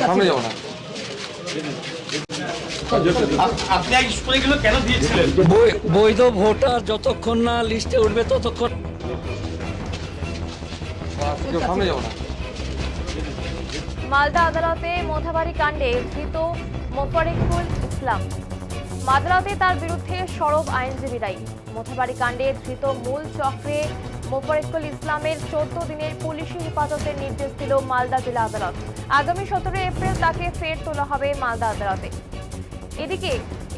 সামনে যাবো না। আপনি আগে স্কুলে গেলে কেন দিয়েছিলেন? বৈধ ভোটার যতক্ষণ না লিস্টে উঠবে ততক্ষণ সামনে যাবো না। মালদা আদালতে মোথাবাড়ি কাণ্ডে ধৃত মোফারেকুল ইসলাম। আদালতে তার বিরুদ্ধে সরব আইনজীবীরাই। মোথাবাড়ি কাণ্ডে ধৃত মূল চক্রে মোফারেকুল ইসলামের 14 দিনের পুলিশি হেফাজতের নির্দেশ দিল মালদা জেলা আদালত। আগামী 17 এপ্রিল তাকে ফের তোলা হবে মালদা আদালতে। এদিকে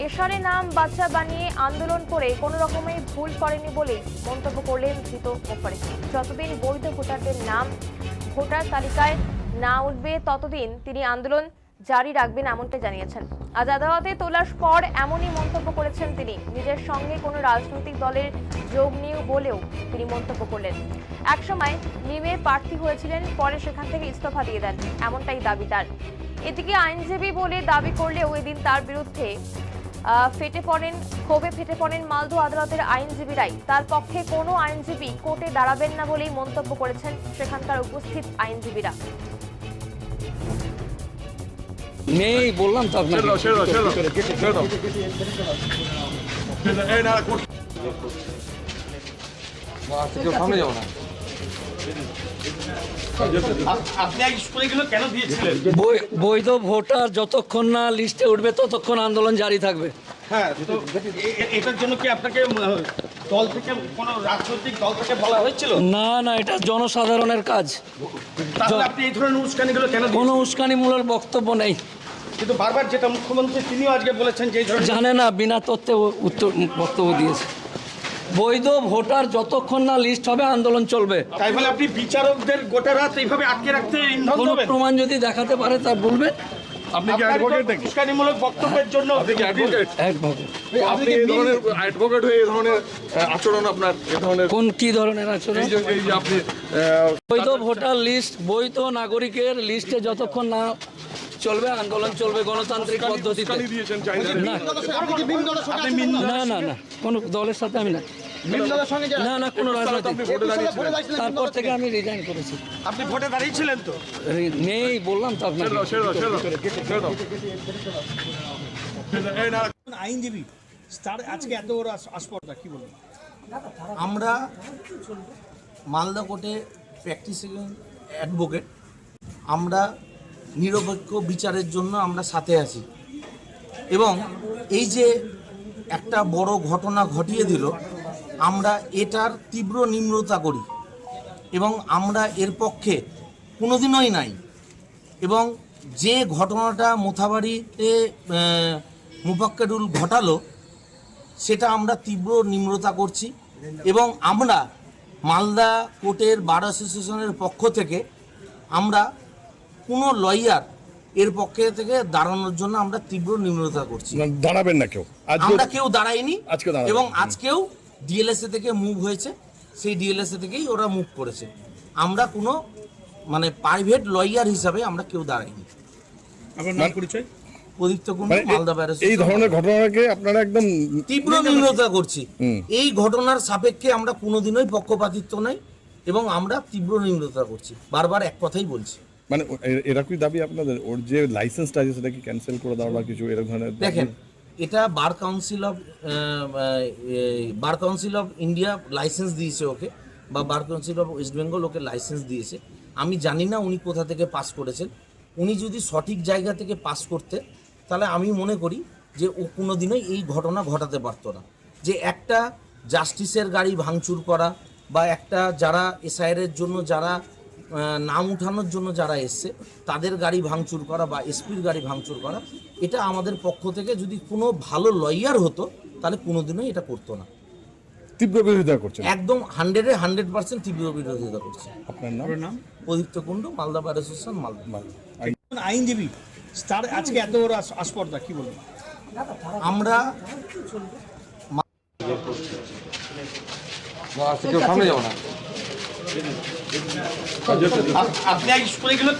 এশারে নাম বাচ্চা বানিয়ে আন্দোলন করে কোনো রকমের ভুল করেনি বলে মন্তব্য করলেন ধৃত মোফারেকুল। যতদিন বৈধ ভোটারদের নাম ভোটার তালিকায় না উঠবে ততদিন তিনি আন্দোলন জারি রাখবেন এমনটাই জানিয়েছেন। আজ আদালতে তোলার পর এমনই মন্তব্য করেছেন তিনি। নিজের সঙ্গে কোনো রাজনৈতিক দলের যোগ নেই বলেও তিনি মন্তব্য করলেন। একসময় নিমে প্রার্থী হয়েছিলেন, পরে সেখান থেকে ইস্তফা দিয়ে দেন, এমনটাই দাবি তার। এদিকে আইনজীবী বলে দাবি করলেও এদিন তার বিরুদ্ধে ক্ষোভে ফেটে পড়েন মালদা আদালতের আইনজীবীরাই। তার পক্ষে কোনো আইনজীবী কোর্টে দাঁড়াবেন না বলেই মন্তব্য করেছেন সেখানকার উপস্থিত আইনজীবীরা। নেই বললাম তো আপনাকে। সামনে যাবো না। আপনি আগে স্কুলে গেলে কেন দিয়েছিলেন? বৈধ ভোটার যতক্ষণ না লিস্টে উঠবে ততক্ষণ আন্দোলন জারি থাকবে। হ্যাঁ, তো এটার জন্য কি আপনাকে দল থেকে কোনো রাজনৈতিক দল থেকে বলা হয়েছিল? না না, এটা জনসাধারণের কাজ। তাহলে আপনি এই ধরনের উস্কানিগুলো কেন? কোনো উস্কানিমূলক বক্তব্য নেই। কিন্তু বারবার যেটা মুখ্যমন্ত্রী তিনিও আজকে বলেছেন যে এই ধরনের জানে না, বিনা তথ্যে উত্তর বক্তব্য দিয়েছে। বৈধ ভোটার যতক্ষণ না লিস্ট হবে আন্দোলন চলবে। তাই বলে আপনি বিচারকদের গোটা রাত এইভাবে আটকে রাখতে ইন্ধন কোনো দেবেন? প্রমাণ যদি দেখাতে পারে তা বলবে। আপনি কি অ্যাডভোকেট নাকি? উস্কানিমূলক বক্তব্যের জন্য আপনি কি অ্যাডভোকেট? একভাবে আপনি এই ধরনের অ্যাডভোকেট হয়ে এই ধরনের আচরণ আপনার এই ধরনের কোন কি ধরনের আচরণ? এই যে আপনি বৈধ ভোটার লিস্ট, বৈধ নাগরিকের লিস্টে যতক্ষণ না চলবে আন্দোলন চলবে গণতান্ত্রিক পদ্ধতিতে। উস্কানি দিয়েছেন চাইনা। না না না, কোনো দলের সাথে আমি না। না না, কোনো রাজনৈতিক। আপনি ভোটে দাঁড়িয়েছিলেন। তারপর থেকে আমি রিজাইন করেছি। আপনি ভোটে দাঁড়িয়েছিলেন তো? নেই বললাম তো আপনাকে। আইনজীবী তার আজকে এত বড় আসপর্দা কি বলবেন? আমরা মালদা কোর্টে প্র্যাকটিসিং অ্যাডভোকেট, আমরা নিরপেক্ষ বিচারের জন্য আমরা সাথে আছি এবং এই যে একটা বড় ঘটনা ঘটিয়ে দিল আমরা এটার তীব্র নিম্রতা করি এবং আমরা এর পক্ষে কোনোদিনই নাই। এবং যে ঘটনাটা মোথাবাড়িতে মোফাক্কেরুল ঘটালো সেটা আমরা তীব্র নিম্রতা করছি এবং আমরা মালদা কোর্টের বার অ্যাসোসিয়েশনের পক্ষ থেকে আমরা কোনো লয়ার এর পক্ষে থেকে দাঁড়ানোর জন্য আমরা তীব্র নিম্রতা করছি। দাঁড়াবেন না কেউ? আমরা কেউ দাঁড়াইনি আজকে দাঁড়াবেন। এবং আজকেও ডিএলএসএ থেকে মুভ হয়েছে, সেই ডিএলএসএ থেকেই ওরা মুভ করেছে। আমরা কোনো মানে প্রাইভেট লয়ার হিসাবে আমরা কেউ দাঁড়াইনি। আপনার নাম পরিচয়? প্রদীপ্ত কুণ্ডু, মালদা বার এই অ্যাসোসিয়েশন। ধরনের ঘটনাকে আপনারা একদম তীব্র নিম্রতা করছি। এই ঘটনার সাপেক্ষে আমরা কোনোদিনই পক্ষপাতিত্ব নাই এবং আমরা তীব্র নিম্রতা করছি, বারবার এক কথাই বলছি। মানে এরা কি দাবি আপনাদের ওর যে লাইসেন্সটা আছে সেটা কি ক্যান্সেল করে দেওয়া বা কিছু এরকম ধরনের? দেখেন, এটা bar council of India licence দিয়েছে ওকে, বা bar council of West Bengal okay licence দিয়েছে। আমি জানি না উনি কোথা থেকে পাস করেছেন। উনি যদি সঠিক জায়গা থেকে পাস করতে তাহলে আমি মনে করি যে ও কোনোদিনই এই ঘটনা ঘটাতে পারতো না। যে একটা জাস্টিসের গাড়ি ভাঙচুর করা বা একটা যারা এসআইআরের জন্য যারা নাম উঠানোর জন্য যারা এসছে তাদের গাড়ি ভাঙচুর করা বা এসপির গাড়ি ভাঙচুর করা, এটা আমাদের পক্ষ থেকে যদি কোনো ভালো লয়ার হতো তাহলে কোনোদিনই এটা করতো না। তীব্র বিরোধিতা করছেন? একদম 100% তীব্র বিরোধিতা করছে। আপনার নাম? প্রদীপ্ত কুণ্ডু, মালদা বার অ্যাসোসিয়েশন, মালদা। আইনজীবী তার আজকে এত বড় আসপর্দা কি বলবেন? আমরা সামনে যাবো না। আপনি আগে স্কুলে গেলে